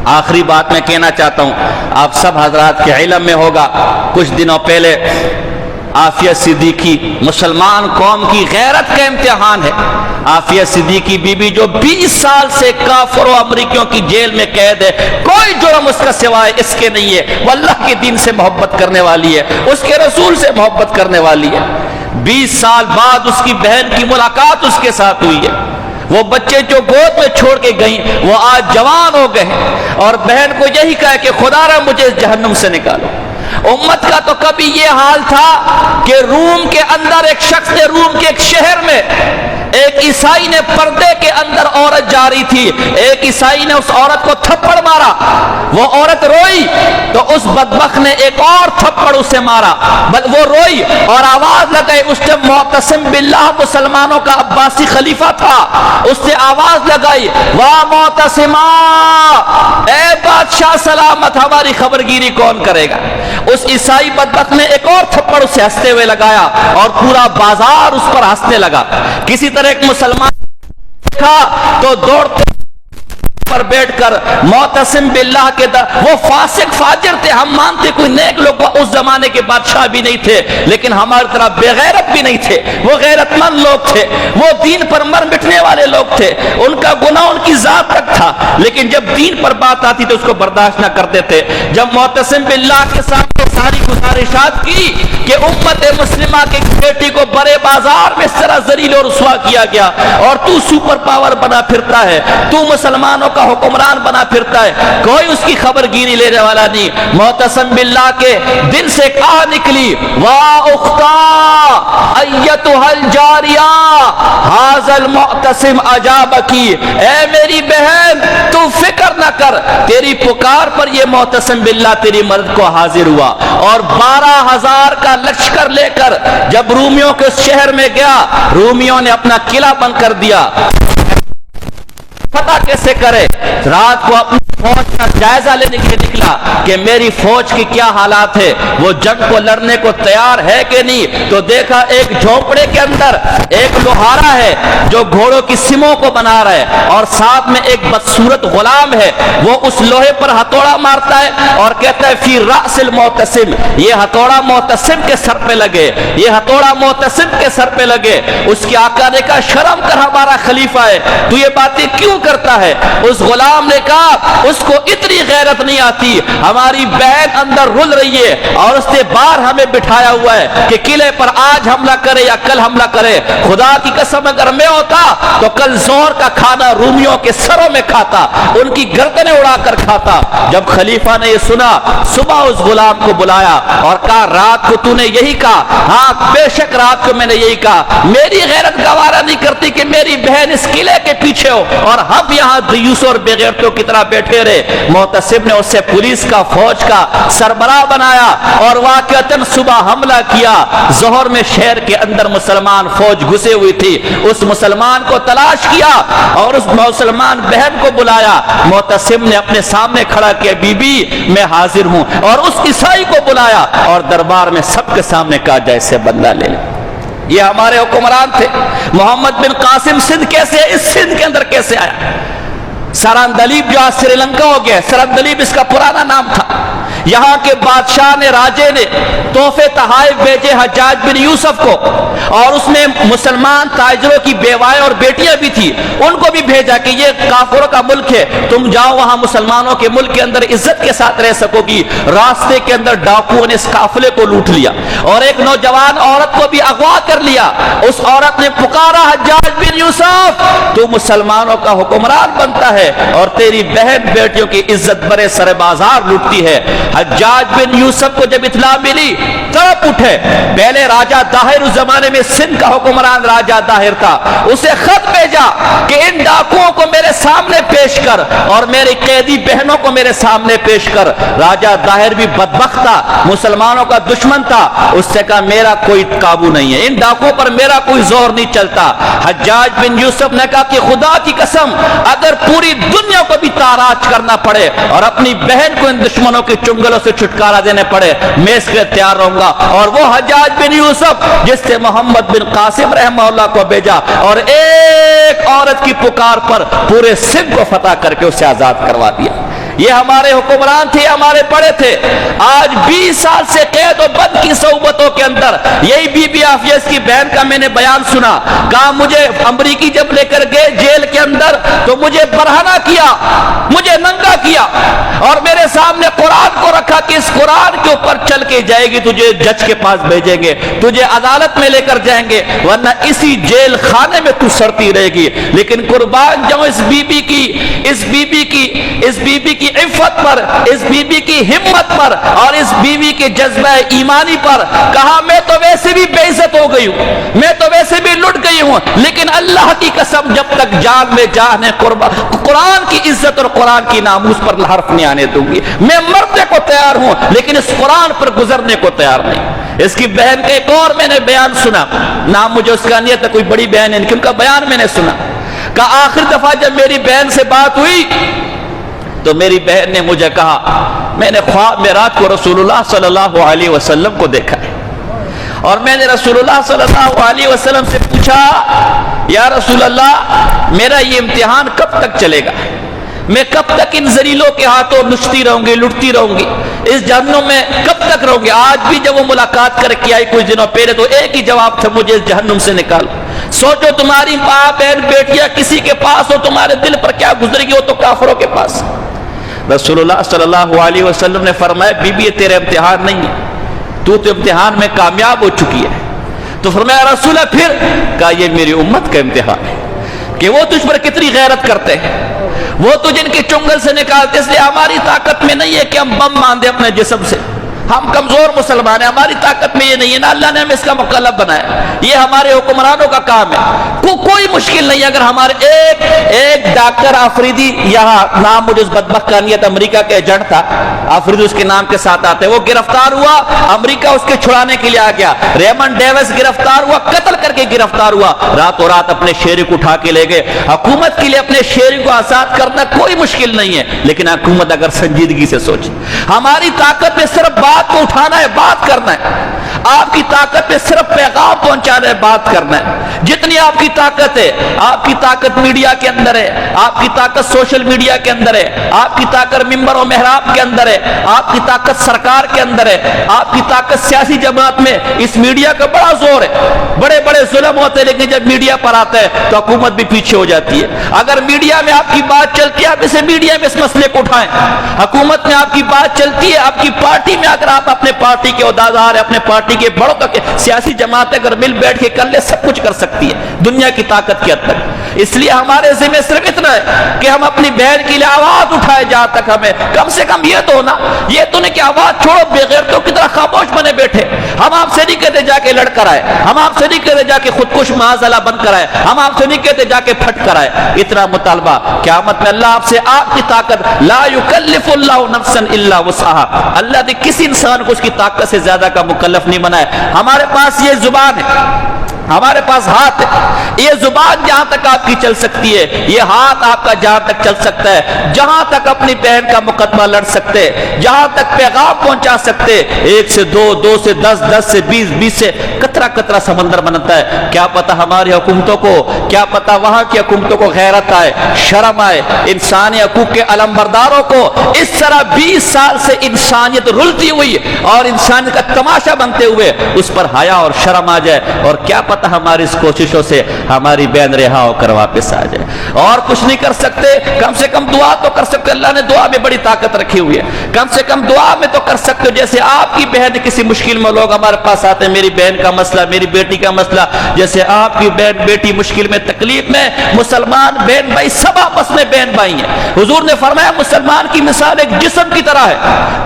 آخری بات میں کہنا چاہتا ہوں، آپ سب حضرات کے علم میں ہوگا، کچھ دنوں پہلے عافیہ صدیقی مسلمان قوم کی غیرت کا امتحان ہے۔ عافیہ صدیقی بی بی جو 20 سال سے کافر و امریکیوں کی جیل میں قید ہے، کوئی جرم اس کا سوائے اس کے نہیں ہے، وہ اللہ کے دین سے محبت کرنے والی ہے، اس کے رسول سے محبت کرنے والی ہے۔ 20 سال بعد اس کی بہن کی ملاقات اس کے ساتھ ہوئی ہے۔ وہ بچے جو گود میں چھوڑ کے گئیں وہ آج جوان ہو گئے، اور بہن کو یہی کہا کہ خدا را مجھے اس جہنم سے نکالو۔ امت کا تو کبھی یہ حال تھا کہ روم کے اندر ایک شخص نے، روم کے ایک شہر میں ایک عیسائی نے پردے کے اندر عورت جاری تھی، ایک عیسائی نے اس عورت کو تھپڑ مارا، وہ عورت روئی تو اس بدبخت نے ایک اور تھپڑ اسے مارا، وہ روئی اور آواز لگائی۔ اس نے معتصم باللہ مسلمانوں کا عباسی خلیفہ تھا، اس نے آواز لگائی، واہ معتصمہ، اے بادشاہ سلامت، ہماری خبرگیری کون کرے گا؟ اس عیسائی بدبخت نے ایک اور تھپڑ اسے ہنستے ہوئے لگایا اور پورا بازار اس پر ہنسنے لگا۔ کسی طرح ایک مسلمان دیکھا تو دوڑتے پر بیٹھ کر معتصم باللہ کے وہ فاسق فاجر تھے، ہم مانتے کوئی نیک لوگ اس زمانے کے بادشاہ بھی نہیں تھے، لیکن ہماری طرح بے غیرت بھی نہیں تھے، وہ غیرت مند لوگ تھے، وہ دین پر مر مٹنے والے لوگ تھے، ان کا گناہ ان کی ذات تک تھا، لیکن جب دین پر بات آتی تو اس کو برداشت نہ کرتے تھے۔ جب معتصم باللہ کے سامنے ساری گزارشات کی کہ امت مسلمہ کی بیٹی کو بڑے بازار میں اس طرح ذلیل اور رسوا کیا گیا اور تو سپر پاور بنا پھرتا ہے، تو مسلمانوں کا حکمران بنا پھرتا ہے، کوئی اس کی خبر گیری لینے والا نہیں۔ معتصم باللہ کے دل سے کہا نکلی، واہ اختا ایتھا الجاریہ ھذا المعتصم اجابکی، اے میری بہن تو فکر نہ کر، تیری پکار پر یہ معتصم باللہ تیری مرد کو حاضر ہوا، اور 12,000 کا لشکر لے کر جب رومیوں کے شہر میں گیا، رومیوں نے اپنا قلعہ بند کر دیا۔ پتہ کیسے کرے؟ رات کو اپنی فوج کا جائزہ لینے کے لیے نکلا کہ میری فوج کی کیا حالات ہے، وہ جنگ کو لڑنے کو تیار ہے کہ نہیں، تو دیکھا ایک جھونپڑے کے اندر ایک لوہارا ہے جو گھوڑوں کی سموں کو بنا رہا ہے، اور ساتھ میں ایک بدصورت غلام ہے، وہ اس لوہے پر ہتھوڑا مارتا ہے اور کہتا ہے فی رأس المعتصم، یہ ہتھوڑا معتصم کے سر پہ لگے، یہ ہتھوڑا معتصم کے سر پہ لگے۔ اس کے آقا نے کہا شرم کر، ہمارا خلیفہ ہے، تو یہ باتیں کیوں کرتا ہے؟ اس غلام نے کہا اس کو اتنی غیرت نہیں آتی، ہماری بہن اندر رل رہی ہے اور اس نے باہر ہمیں بٹھایا ہوا ہے کہ قلعے پر آج حملہ کرے یا کل حملہ کرے، خدا کی قسم اگر میں ہوتا تو کل ظہر کا کھانا رومیوں کے سروں میں کھاتا، ان کی گردنیں اڑا کر کھاتا۔ جب خلیفہ نے یہ سنا، صبح اس غلام کو بلایا اور کہا رات کو تو نے یہی کہا؟ ہاں بے شک رات کو میں نے یہی کہا، میری غیرت گوارا نہیں کرتی کہ میری بہن اس قلعے کے پیچھے ہو اور ہم یہاں دیوسوں اور بے غیرتوں کی طرح بیٹھے رہے۔ معتصم نے اسے پولیس کا فوج کا سربراہ بنایا اور واقعتاً صبح حملہ کیا۔ ظہر میں شہر کے اندر مسلمان فوج گھسے ہوئی تھی، اس مسلمان کو تلاش کیا اور اس مسلمان بہن کو بلایا۔ معتصم نے اپنے سامنے کھڑا کیا، بی بی میں حاضر ہوں، اور اس عیسائی کو بلایا اور دربار میں سب کے سامنے کہا جیسے بندہ لے لے۔ یہ ہمارے حکمران تھے۔ محمد بن قاسم سندھ کیسے، اس سندھ کے اندر کیسے آیا؟ سرندلیب جو آج سری لنکا ہو گیا، سرندلیب اس کا پرانا نام تھا۔ یہاں کے بادشاہ نے، راجے نے تحفے تحائف بھیجے حجاج بن یوسف کو، اور اس میں مسلمان تاجروں کی بیوائیں اور بیٹیاں بھی تھی، ان کو بھی بھیجا کہ یہ کافروں کا ملک ہے، تم جاؤ وہاں مسلمانوں کے ملک کے اندر عزت کے ساتھ رہ سکو گی۔ راستے کے اندر ڈاکوؤں نے اس قافلے کو لوٹ لیا اور ایک نوجوان عورت کو بھی اغوا کر لیا۔ اس عورت نے پکارا حجاج بن یوسف، تو مسلمانوں کا حکمران بنتا ہے اور تیری بہن بیٹیوں کی عزت برے سر بازار لوٹتی ہے۔ حجاج بن یوسف کو جب اطلاع ملی تڑپ اٹھے۔ پہلے راجہ داہر، اس زمانے میں سندھ کا حکمران راجہ داہر تھا، اسے خط بھیجا کہ ان ڈاکوؤں کو میرے سامنے پیش کر اور میری قیدی بہنوں کو میرے سامنے پیش کر۔ راجہ داہر بھی بدبخت تھا، مسلمانوں کا دشمن تھا، اس سے کہا میرا کوئی قابو نہیں ہے، ان ڈاکوؤں پر میرا کوئی زور نہیں چلتا۔ حجاج بن یوسف نے کہا کہ خدا کی قسم اگر پوری دنیا کو بھی تاراج کرنا پڑے اور اپنی بہن کو ان دشمنوں کی چنگلوں سے چھٹکارا دینے پڑے، میں اس کے تیار رہوں گا۔ اور وہ حجاج بن یوسف جس نے محمد بن قاسم رحمہ اللہ کو بھیجا اور ایک عورت کی پکار پر پورے سندھ کو فتح کر کے اسے آزاد کروا دیا۔ یہ ہمارے حکمران تھے، ہمارے بڑے تھے. آج 20 سال سے قید و بند کی صحبتوں کے اندر یہی بی بی عافیہ کی بہن کا میں نے بیان سنا. کہا مجھے امریکی جب لے کر گئے جیل کے اندر تو مجھے برہنہ کیا، مجھے ننگا کیا، اور میرے سامنے قرآن کو رکھا کہ اس قرآن کے اوپر چل کے جائے گی، تجھے جج کے پاس بھیجیں گے، تجھے عدالت میں لے کر جائیں گے، ورنہ اسی جیل خانے میں تو سڑتی رہے گی. لیکن قربان جاؤں اس بی بی کی عفت پر، اس بی بی کی ہمت پر اور اس بی بی کے جذبہ ایمانی پر. کہا میں تو ویسے بھی بے عزت ہو گئی ہوں، میں تو ویسے بھی لٹ گئی ہوں، لیکن اللہ کی قسم جب تک جان میں جان ہے قرآن کی عزت اور قرآن کی ناموس پر حرف نہیں آنے دوں گی. میں مرنے کو تیار ہوں لیکن اس قرآن پر گزرنے کو تیار نہیں. اس کی بہن کا ایک اور میں نے بیان سنا، نام مجھے اس کا نہیں ہے، کوئی بڑی بہن ہے لیکن ان کا بیان میں نے سنا. کہ آخر دفعہ جب میری بہن سے بات ہوئی تو میری بہن نے مجھے کہا میں نے خواب میں رات کو رسول اللہ صلی اللہ علیہ وسلم کو دیکھا ہے، اور میں نے رسول اللہ صلی اللہ علیہ وسلم سے پوچھا یا رسول اللہ میرا یہ امتحان کب تک چلے گا؟ میں کب تک ان ذلیلوں کے ہاتھوں نچتی رہوں گی، لٹتی رہوں گی، اس جہنم میں کب تک رہوں گی؟ آج بھی جب وہ ملاقات کر کے آئی کچھ دنوں پہلے تو ایک ہی جواب تھا، مجھے اس جہنم سے نکال. سوچو تمہاری ماں بہن بیٹیاں کسی کے پاس ہو، تمہارے دل پر کیا گزرے گی، وہ تو کافروں کے پاس. رسول اللہ صلی اللہ علیہ وسلم نے فرمایا بی بی یہ تیرا امتحان نہیں ہے، تو امتحان میں کامیاب ہو چکی ہے. تو فرمایا رسول اللہ پھر؟ کہا یہ میری امت کا امتحان ہے کہ وہ تجھ پر کتنی غیرت کرتے ہیں، وہ تجھ ان کے چنگل سے نکالتے. اس لیے ہماری طاقت میں نہیں ہے کہ ہم بم باندھیں اپنے جسم سے، ہم کمزور مسلمان ہیں، ہماری طاقت میں یہ نہیں ہے نا، اللہ نے ہمیں اس کا مکلف بنایا، یہ ہمارے حکمرانوں کا کام ہے. کوئی مشکل نہیں اگر ہمارے ایک ڈاکٹر آفریدی، یہاں نام مجھے اس بدبخت کا نہیں ہے، امریکہ کے ایجنٹ تھا، آفریدی اس کے نام کے ساتھ آتے، وہ گرفتار ہوا، امریکہ اس کے چھڑانے کے لیے آ گیا. ریمنڈ ڈیوس گرفتار ہوا، قتل کر کے گرفتار ہوا، راتوں رات اپنے شیری کو اٹھا کے لے گئے. حکومت کے لیے اپنے شیری کو آزاد کرنا کوئی مشکل نہیں ہے، لیکن حکومت اگر سنجیدگی سے سوچے. ہماری طاقت میں صرف بات کو اٹھانا ہے، بات کرنا ہے. آپ کی طاقت میں صرف پیغام پہنچانا ہے، بات کرنا ہے. جتنی آپ کی طاقت ہے، آپ کی طاقت میڈیا کے اندر ہے، آپ کی طاقت سوشل میڈیا کے اندر ہے، آپ کی طاقت ممبر و محراب کے اندر ہے، آپ کی طاقت سرکار کے اندر ہے، آپ کی طاقت سیاسی جماعت میں. اس میڈیا کا بڑا زور ہے، بڑے بڑے ظلم ہوتے ہیں، لیکن جب میڈیا پر آتا ہے تو حکومت بھی پیچھے ہو جاتی ہے. اگر میڈیا میں آپ کی بات چلتی ہے، آپ اسے میڈیا میں اس مسئلے کو اٹھائیں. حکومت میں آپ کی بات چلتی ہے، آپ کی پارٹی میں اگر آپ اپنے پارٹی کے عہدیدار، اپنے پارٹی کے بڑوں تک سیاسی جماعتیں اگر مل بیٹھ کے کر لے، سب کچھ کر سکتی ہے دنیا کی طاقت کے حد تک. اس لیے ہمارے ذمہ صرف اتنا ہے کہ ہم اپنی بہن کے لیے آواز اٹھائے. جہاں تک ہمیں کم سے کم یہ تو ہونا، یہ تو نہیں کہ آواز چھوڑو بغیرتوں کی طرح خاموش بنے بیٹھے. ہم آپ سے نہیں کہتے جا کے لڑ کر آئے، ہم آپ سے نہیں کہتے جا کے خودکش معاذ بن کر آئے، ہم آپ سے نہیں کہتے جا کے پھٹ کر آئے. اتنا مطالبہ قیامت میں اللہ آپ سے، آپ کی طاقت لا یکلف اللہ نفسا الا وسعها، اللہ نے کسی انسان کو اس کی طاقت سے زیادہ کا مکلف نہیں بنایا. ہمارے پاس یہ زبان ہے، ہمارے پاس ہاتھ ہے، یہ زبان جہاں تک آپ کی چل سکتی ہے، یہ ہاتھ آپ کا جہاں تک چل سکتا ہے، جہاں تک اپنی بہن کا مقدمہ لڑ سکتے، جہاں تک پیغام پہنچا سکتے. 1 سے 2، 2 سے 10، 10 سے 20، 20 سے قطرہ قطرہ سمندر بنتا ہے. کیا پتہ ہماری حکومتوں کو، کیا پتہ وہاں کی حکومتوں کو غیرت آئے، شرم آئے، انسانی حقوق کے علمبرداروں کو اس طرح 20 سال سے انسانیت رلتی ہوئی اور انسانیت کا تماشا بنتے ہوئے اس پر حیا اور شرم آ جائے. اور کیا پتہ ہماری اس کوششوں سے ہماری بہن رہا ہو کر واپس آ جائے. اور کچھ نہیں کر سکتے، کم سے کم دعا تو کر سکتے. اللہ نے دعا میں بڑی طاقت رکھی ہوئی ہے، کم سے کم دعا میں تو کر سکتے. جیسے آپ کی بہن کسی مشکل میں، لوگ ہمارے پاس آتے ہیں، میری بہن کا مسئلہ، میری بیٹی کا مسئلہ. جیسے آپ کی بہن بیٹی مشکل میں، تکلیف میں، مسلمان بہن بھائی سب آپس میں بہن بھائی ہیں. حضور نے فرمایا مسلمان کی مثال ایک جسم کی طرح ہے.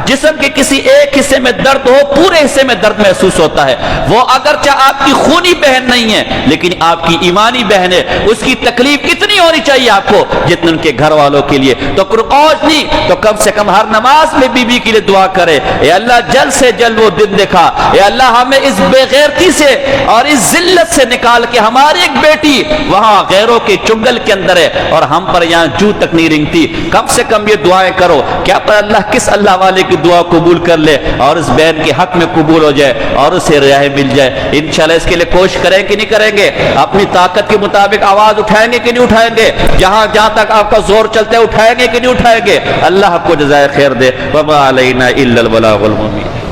جسم کے کسی ایک حصے میں درد ہو، پورے حصے میں درد محسوس ہوتا ہے. وہ اگرچہ آپ کی خونی بہن نہیں ہے لیکن آپ کی ایمانی بہن ہے. اس کی تکلیف کتنی ہونی چاہیے آپ کو جتنے ان کے گھر والوں کے لیے. تو قرآن نہیں تو کم سے کم ہر نماز میں بی بی کے لیے دعا کرے، اے اللہ جلد سے جلد وہ دن دکھا، اے اللہ ہمیں اس بے غیرتی سے اور اس ذلت سے نکال کے. ہماری ایک بیٹی وہاں غیروں کے چنگل کے اندر ہے اور ہم پر یہاں جو تک نہیں رنگتی. کم سے کم یہ دعائیں کرو، کیا پر اللہ کس اللہ والے کی دعا قبول کر لے اور اس بہن کے حق میں قبول ہو جائے اور اسے رہائی مل جائے. انشاءاللہ اس کے لیے کوشش کریں. کریں کہ نہیں کریں گے؟ اپنی طاقت کے مطابق آواز اٹھائیں گے کہ نہیں اٹھائیں گے؟ جہاں تک آپ کا زور چلتے اٹھائیں گے کہ نہیں اٹھائیں گے؟ اللہ آپ کو جزائے خیر دے۔ وما علینا الا البلاغ المبین۔